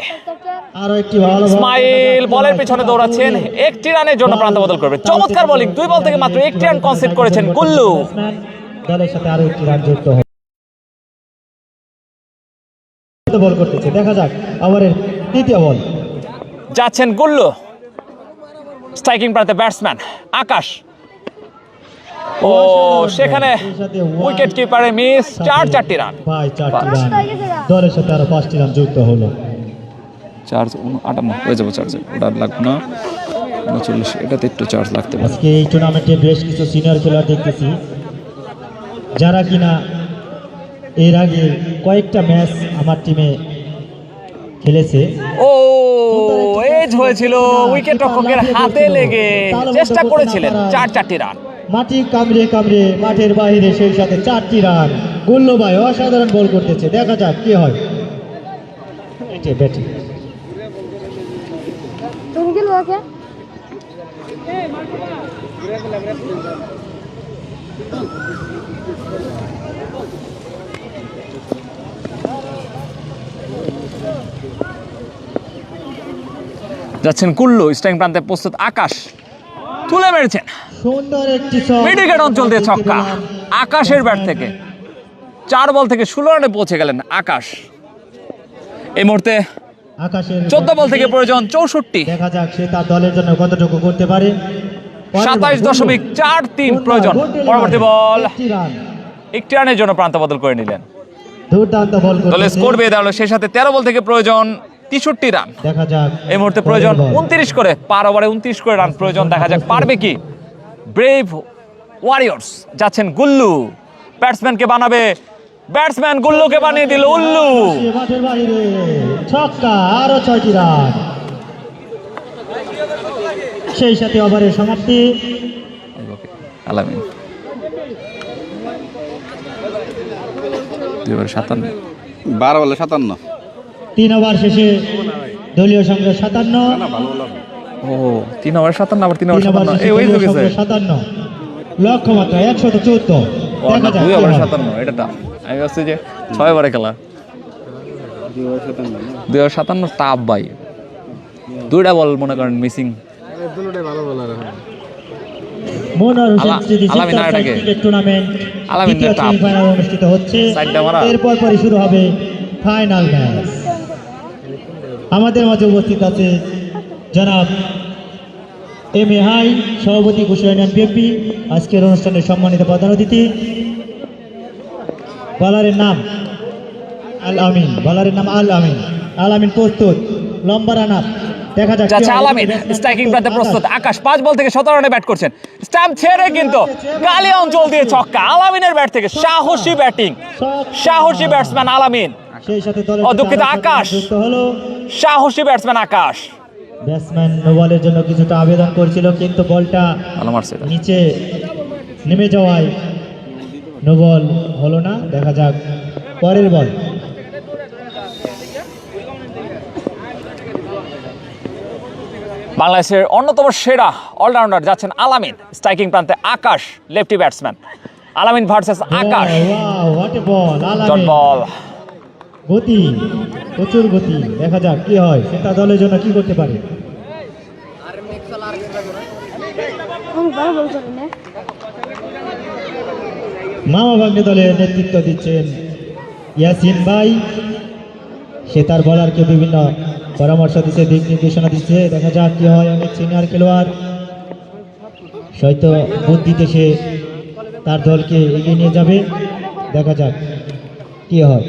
A: আরো একটি ভালো
B: ইসমাইল বলের পিছনে দৌড়াচ্ছেন, একটি রানের জন্য প্রান্ত বদল করবে। চমৎকার বোলিং, 2 বল থেকে মাত্র একটি রান কনসিড করেছেন গুল্লু।
A: দলের সাথে আরো একটি রান যুক্ত হবে। বল করতেছে, দেখা যাক ওভারের তৃতীয় বল।
B: যাচ্ছেন গুল্লু, স্ট্রাইকিং প্রান্তে ব্যাটসম্যান আকাশ। ও সেখানে উইকেট কিপারে মিস। 4-4টি রান।
A: ভাই 4টি রান, দলের সাথে আরো 5টি রান যুক্ত হলো।
B: 4-58 হয়ে যাবো। চার্জ ওটা লাগবে না, 39, এটাতে একটু চার্জ লাগতে পারে।
A: আজকে এই টুর্নামেন্টে বেশ কিছু সিনিয়র খেলোয়াড় দেখতেছি, যারা কিনা এর আগে কয়েকটা ম্যাচ আমার টিমে খেলেছে।
B: ও এজ হয়েছিল, উইকেট রক্ষকের হাতে লেগে চেষ্টা করেছিলেন। 4-4টি রান।
A: মাটি কামড়ে কামড়ে মাঠের বাইরে, সেই সাথে 4টি রান। গুল্লু ভাই অসাধারণ বল করতেছে, দেখা যাক কি হয়। ব্যাটিং
D: তুমি কি লোকে
B: যাচ্ছেন কুল্লু, স্ট্রাইকিং প্রান্তে প্রস্তুত আকাশ, তুলে মেরেছেন
A: সুন্দর একটি
B: মিড উইকেট অঞ্চল দিয়ে ছক্কা আকাশের ব্যাট থেকে। 4 বল থেকে 16 রানে পৌঁছে গেলেন আকাশ। এই মুহূর্তে
A: আকাশের
B: 14 বল থেকে প্রয়োজন 64।
A: দেখা যাক সে তার দলের জন্য কতটুকু করতে পারে।
B: 27.43 প্রয়োজন। পরবর্তী বল, একটি রানের জন্য প্রান্ত বদল করে নিলেন।
A: দুর্দান্ত বল
B: দলের
A: করতেছে।
B: স্কোর বেড়ে দাঁড়ালো সেই সাথে 13 বল থেকে প্রয়োজন 63 রান।
A: দেখা যাক
B: এই মুহূর্তে প্রয়োজন 29 করে, পার ওভারে 29 করে রান প্রয়োজন। দেখা যাক পারবে কি ব্রেভ ওয়ারিয়র্স। যাচ্ছেন গুল্লু, ব্যাটসম্যানকে বানাবে, ব্যাটসম্যান গুল্লুকে বানিয়ে দিল উল্লু।
A: মাঠের বাইরে ছক্কা, আরো 6টি রান। সেই সাথে ওভারের সমাপ্তি।
B: আলামিন 57।
C: 12 বলে 57।
A: 3 ওভার শেষে দলীয় সংগ্রহ 57।
B: ও 3 ওভার 57, আবার 3 ওভার
A: 3 ওভার
B: 57।
A: শেষে
B: এই ওই
A: দলীয়
B: গেছে
A: সংগ্রহ 57। লক্ষ্যমাত্রা 114। দেখা যাক
B: 2
A: কি
B: ওভার
A: হয়।
B: 57। এটা টা আমি ভাবছি যে 6 ওভারে খেলা। 2 ওভার 57 টাপ ভাই। 2টা বল মনে করেন মিসিং।
A: মনোয়ার হোসেন স্মৃতি
B: আলামিন
A: সিক্সার
B: আরেকটাকে।
A: ক্রিকেট টুর্নামেন্ট
B: আলামিনের
A: দ্বিতীয়
B: টাপ।
A: সেমিফাইনাল অনুষ্ঠিত হচ্ছে।
B: সাইডটা মারা।
A: এরপর পরই শুরু হবে ফাইনাল ম্যাচ। আমাদের মাঝে উপস্থিত আছে জনাব এম এ হাই, সভাপতি কুশিয়ারা ইউনিয়ন বিএনপি, আজকের অনুষ্ঠানের সম্মানিত প্রধান অতিথি। বলারের নাম আল আমিন, বলারের নাম আল আমিন। আল আমিন প্রস্তুত, লম্বা রান আপ। দেখা যাক
B: যাচ্ছে আলামিন, স্ট্রাইকিং প্রান্তে প্রস্তুত আকাশ। 5 বল থেকে 17 রানে ব্যাট করছেন। স্ট্যাম্প ছেড়ে কিন্তু কালি অঞ্চল দিয়ে ছক্কা। আলামিনের ব্যাট থেকে সাহসী ব্যাটিং, সাহসী ব্যাটসম্যান আলামিন।
A: সেই সাথে দলের
B: দুঃখিত আকাশ,
A: যুক্ত হলো।
B: সাহসী ব্যাটসম্যান আকাশ।
A: ব্যাটসম্যান নো বলের জন্য কিছুটা আবেদন করেছিল, কিন্তু বলটা
B: ভালো মারছে এটা।
A: নিচে নেমে যাওয়ায় নো বল হলো না। দেখা যাক পরের বল।
B: বাংলাদেশের অন্যতম সেরা অলরাউন্ডার যাচ্ছেন আলামিন। স্ট্রাইকিং প্রান্তে আকাশ, লেফটি ব্যাটসম্যান। আলামিন versus Akash.
A: What a ball!
B: Dot ball.
A: গতি, প্রচুর গতি। দেখা যাক কি হয়, সেটা দলের জন্য কি করতে পারে। মামা ভাগ্নে দলের নেতৃত্ব দিচ্ছেন ইয়াসিন ভাই। সে তার বলারকে বিভিন্ন পরামর্শ দিচ্ছে, দিক নির্দেশনা দিচ্ছে। দেখা যাক কি হয়। অনেক সিনিয়র খেলোয়াড়, হয়তো বুদ্ধিতে সে তার দলকে এগিয়ে নিয়ে যাবে। দেখা যাক কি হয়।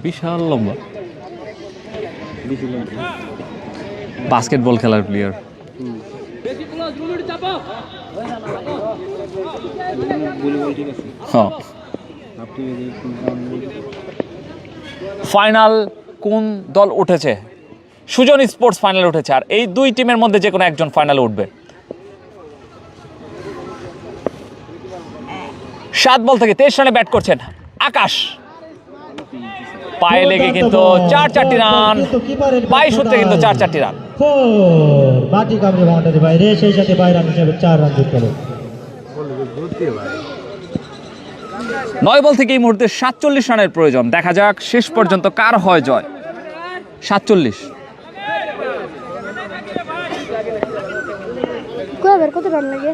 B: বিশাল লম্বা বাস্কেটবল খেলার প্লেয়ার। ফাইনাল কোন দল উঠেছে? সুজন স্পোর্টস ফাইনাল উঠেছে, আর এই দুই টিমের মধ্যে যে কোনো একজন ফাইনালে উঠবে। 7 বল থেকে 23 রানে ব্যাট করছেন আকাশ। পায়ে লেগে কিন্তু 4-4টি রান। 22 হতে কিন্তু 4-4টি রান।
A: বাটি কামড়ে বাউন্ডারি বাইরে, সেই সাথে বাইরে রান হিসেবে 4 রান যুক্ত হলো।
B: 9 বল থেকে এই মুহূর্তে 47 রানের প্রয়োজন। দেখা যাক শেষ পর্যন্ত কার হয় জয়। 47।
D: কত রান লাগে?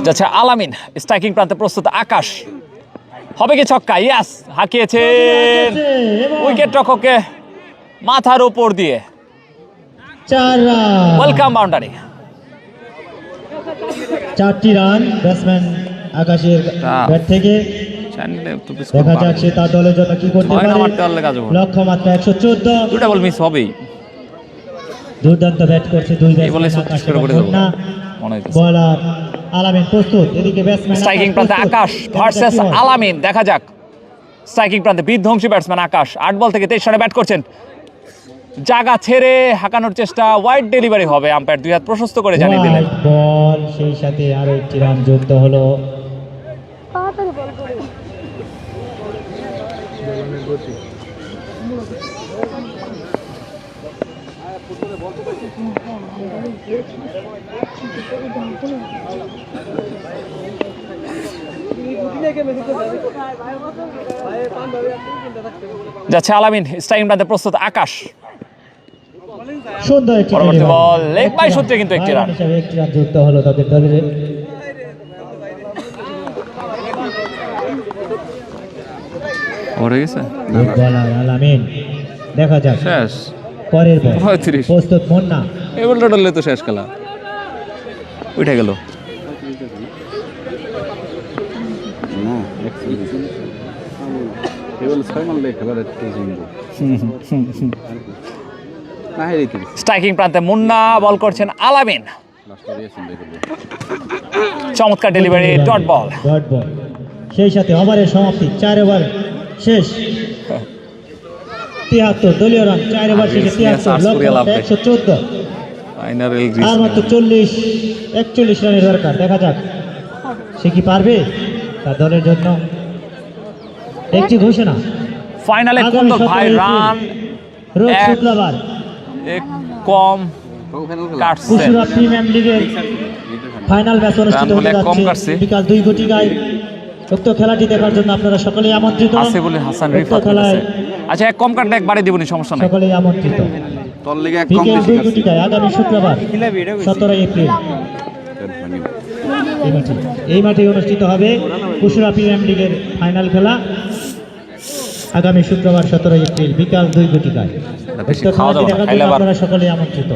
B: যাচ্ছে আলামিন, স্ট্রাইকিং প্রান্তে প্রস্তুত আকাশ। হবে কি ছক্কা? ইয়াস, হাঁকিয়েছেন উইকেট রক্ষককে মাথার উপর দিয়ে।
A: 4 রান,
B: ওয়েলকাম বাউন্ডারি।
A: 4টি রান ব্যাটসম্যান আকাশের ব্যাট থেকে। দেখা যাক সে তার দলের জন্য কি করতে পারে। লক্ষ্যমাত্রা 114।
B: 2টা বল মিস হবেই।
A: দুর্দান্ত ব্যাট করছে দুই
B: বলে
A: ব্যাটসম্যান। বলার আলামিন প্রস্তুত। এদিকে ব্যাটসম্যান
B: স্ট্রাইকিং প্রান্তে আকাশ ভার্সেস আলামিন। দেখা যাক স্ট্রাইকিং প্রান্তে বিধ্বংসী ব্যাটসম্যান আকাশ। 8 বল থেকে 23 রানে ব্যাট করছেন। জায়গা ছেড়ে হাঁকানোর চেষ্টা, ওয়াইড ডেলিভারি হবে। আম্পায়ার 2 হাত প্রশস্ত করে জানিয়ে দিলেন।
A: বল, সেই সাথে আরো একটি রান যুক্ত হলো।
B: যাচ্ছে আলামিন, স্ট্রাইকিং প্রান্তে প্রস্তুত আকাশ।
A: সুন্দর একটি
B: পরবর্তী
A: delivery।
B: বল, leg by সূত্রে কিন্তু একটি
A: ভাই
B: রান।
A: হিসাবে একটি রান যুক্ত হলো তাদের দলে।
B: ওভার হয়ে গেছে
A: Good bowler আলামিন। দেখা যাক
B: শেষ
A: পরের বল
B: 35।
A: প্রস্তুত মুন্না।
B: এই বলটা ডললে তো শেষ খেলা উঠে গেল।
C: না এবার 6 মারলে খেলার একটু জিম্বো না হেরে দিতে
B: স্ট্রাইকিং প্রান্তে মুন্না বল করছেন আলামিন,
C: লাস্টে ইয়াসিন ভাই করবে
B: চমৎকার delivery, dot ball.
A: Dot ball. সেই সাথে ওভারের সমাপ্তি 4 ওভার শেষ 73 দলীয় রান 4 ওভার শেষে 73 লক্ষ্য 114
B: ফাইনাল
A: আর মাত্র 41 রানের দরকার। দেখা যাক সে কি পারবে তার দলের জন্য। একটি ঘোষণা
B: ফাইনালে
A: আগামী
B: কুন্দল
A: 17
B: ভাই
A: এপ্রিল,
B: রান
A: রোজ
B: এক-
A: শুক্রবার
B: এক কম কাটছে।
A: কুশুরা প্রিমিয়ার লিগের ফাইনাল ম্যাচ অনুষ্ঠিত
B: রান বলে
A: হতে
B: কম
A: যাচ্ছে
B: কাটছে।
A: বিকাল 2 ঘটিকায়। উক্ত খেলাটি দেখার জন্য আপনারা সকলেই আমন্ত্রিত।
B: আসিফুল হাসান
A: উক্ত
B: রিফাত
A: খেলায়
B: বলেছে। আচ্ছা এক কম কাটলে এক বাড়ি দিবনি, সমস্যা নাই।
A: সকলেই আমন্ত্রিত।
C: তোর লিগে এক কম
A: বিকেল
C: বেশি
A: 2 ঘটিকায় আগামী শুক্রবার 17 এপ্রিল এই মাঠে অনুষ্ঠিত হবে কুশুরা প্রিমিয়ার লিগের ফাইনাল খেলা আগামী শুক্রবার 17 এপ্রিল বিকাল 2 ঘটিকায়।
B: বেশি
A: উক্ত
B: খাওয়া
A: খেলাটি
B: দাওয়া না,
A: দেখার
B: খাইলে
A: জন্য
B: আবার
A: আপনারা সকলেই আমন্ত্রিত।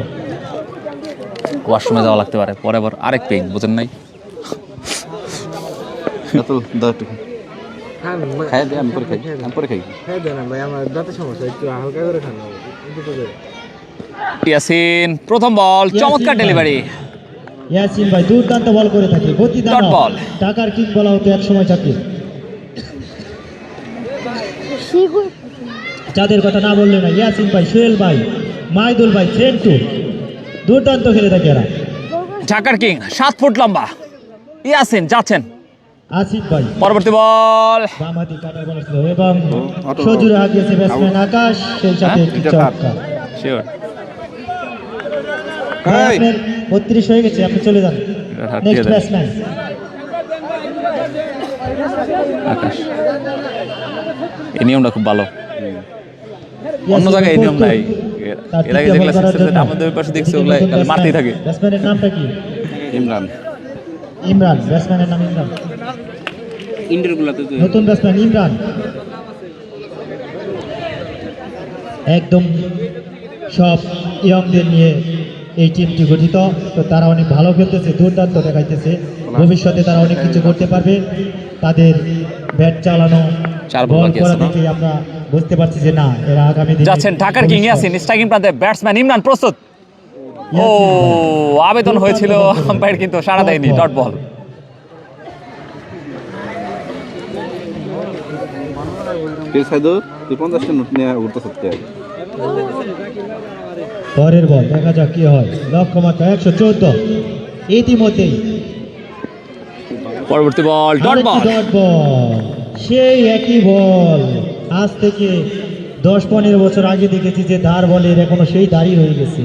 B: ওয়াশরুমে যাওয়া লাগতে পারে, পরে আবার আরেক পেইন, বুঝেন নাই?
C: এত দাও একটু খাই দে আমি পরে খাই
B: ইয়াসিন প্রথম বল, চমৎকার ডেলিভারি,
A: ইয়াসিন ভাই দুর্দান্ত বল করে থাকে, গতি
B: Dot
A: দাও
B: ball।
A: টাকার কিং বলা হতো এক সময় চাকরি। যাদের কথা না বললে না, ইয়াসিন ভাই, সোহেল ভাই, মাইদুল ভাই, সেন্টু দুর্দান্ত খেলে থাকে এরা।
B: ঢাকার কিং 7 ফুট লম্বা ইয়াসিন যাচ্ছেন।
A: আসিফ ভাই
B: পরবর্তী বল,
A: বামহাতি কাটার বল ছিল এবং
C: অটো।
A: সজুরে হাঁকিয়েছে ব্যাটসম্যান আকাশ, সেই সাথে
B: হ্যাঁ,
A: একটি
C: এটা
A: ছক্কা।
B: শিওর
A: 32 হয়ে গেছে, আপনি চলে যান।
B: এটা হাত দিয়ে
A: নেক্সট
B: দেন।
A: ব্যাটসম্যান
B: আকাশ। এই নিয়মটা খুব ভালো, অন্য
A: ইয়াসিন
B: জায়গায় এই
A: ভাই
B: নিয়ম নাই।
A: তার
B: এর আগে
A: তৃতীয়
B: যেগুলো
A: বল করার
B: সিক্স
A: জন্য।
B: আমাদের ওই পাশে দেখছি ওগুলো খালি মারতেই থাকে।
A: ব্যাটসম্যানের নামটা কি?
C: ইমরান
A: ইমরান, ব্যাটসম্যানের নাম ইমরান। নতুন ব্যাটসম্যান ইমরান একদম সব ইয়ংদের নিয়ে এই টিমটি গঠিত। তো তারা অনেক ভালো খেলতেছে, দুর্দান্ত দেখাইতেছে। ভবিষ্যতে তারা অনেক কিছু করতে পারবে। তাদের ব্যাট চালানো,
B: চার বল
A: বল
B: বাকি
A: করা
B: আছে না?
A: দেখে আমরা বুঝতে পারছি যে না, এরা আগামী দিনে
B: যাচ্ছেন ঢাকার কিং ইয়াসিন, স্ট্রাইকিং প্রান্তে ব্যাটসম্যান ইমরান প্রস্তুত। ও আবেদন হয়েছিল, আম্পায়ার কিন্তু সাড়া দেয়নি, ডট বল।
C: কে সাইদো তুই 50টা নোট নিয়ে উঠতে সত্যি
A: পরের বল দেখা যাক কি হয়। লক্ষ্যমাত্রা 114 ইতিমধ্যেই।
B: পরবর্তী বল, ডট
A: আরেকটি
B: বল।
A: ডট বল, সেই একই বল। আজ থেকে 10-15 বছর আগে দেখেছি যে ধার বলের এখনো সেই দাঁড়িয়ে রয়ে গেছে।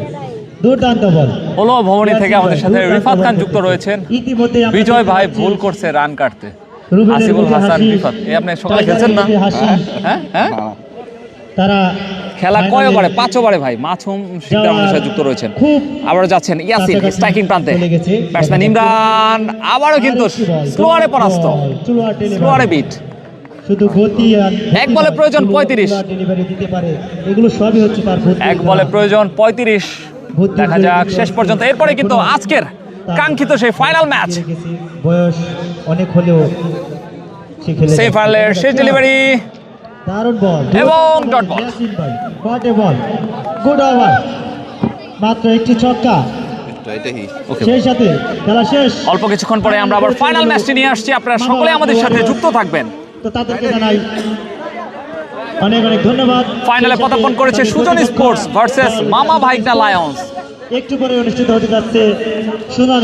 A: দুর্দান্ত বল।
B: হলো ভবনী থেকে আমাদের সাথে রিফাত খান যুক্ত রয়েছেন।
A: ইতিমধ্যে আমরা
B: বিজয়
A: দেখতে
B: ভাই
A: পাচ্ছি
B: ভুল করছে রান কাটতে।
A: রুবেলের
B: আসিফুল
A: মুখে
B: হাসান
A: হাসি,
B: রিফাত, এই আপনি সকালে
A: টাইগারের
B: খেলছেন না?
A: মুখে হাসি।
B: হ্যাঁ হ্যাঁ,
A: তারা
B: খেলা
A: ফাইনালে
B: কয় ওভারে? 5 ওভারে ভাই। মাছুম শিকদার আমাদের সাথে যুক্ত রয়েছেন।
A: খুব
B: আবারও যাচ্ছেন ইয়াসিন
A: কাছাকাছি
B: স্ট্রাইকিং প্রান্তে,
A: চলে গেছে।
B: ব্যাটসম্যান ইমরান আবারও কিন্তু
A: আরেকটি বল,
B: স্লোয়ারে পরাস্ত,
A: স্লোয়ার ডেলিভারি।
B: স্লোয়ারে বিট।
A: শুধু গতি আর
B: এক বলে প্রয়োজন 35।
A: ডেলিভারি দিতে পারে, এগুলো সবই হচ্ছে তার বুদ্ধি।
B: এক বলে প্রয়োজন 35। দেখা যাক শেষ পর্যন্ত। এরপরে কিন্তু আজকের কাঙ্ক্ষিত সেই ফাইনাল ম্যাচ,
A: বয়স অনেক হলেও সে খেলে
B: সেমিফাইনালের শেষ ডেলিভারি
A: দারুণ বল
B: এবং ডট বল।
A: ইয়াসিন ভাই, what a ball, good over, মাত্র একটি ছক্কা।
C: এটাই
A: সেই সাথে খেলা শেষ।
B: অল্প কিছুক্ষণ পরে আমরা আবার ফাইনাল ম্যাচটি নিয়ে আসছি। আপনারা সকলে আমাদের সাথে যুক্ত থাকবেন।
A: তো তাদেরকে জানাই অনেক অনেক ধন্যবাদ।
B: ফাইনালে
A: সেই সাথে
B: পদার্পণ করেছে সুজন স্পোর্টস ভার্সেস মামা ভাইকনা লায়ন্স।
A: একটু পরে অনুষ্ঠিত হতে যাচ্ছে সুজন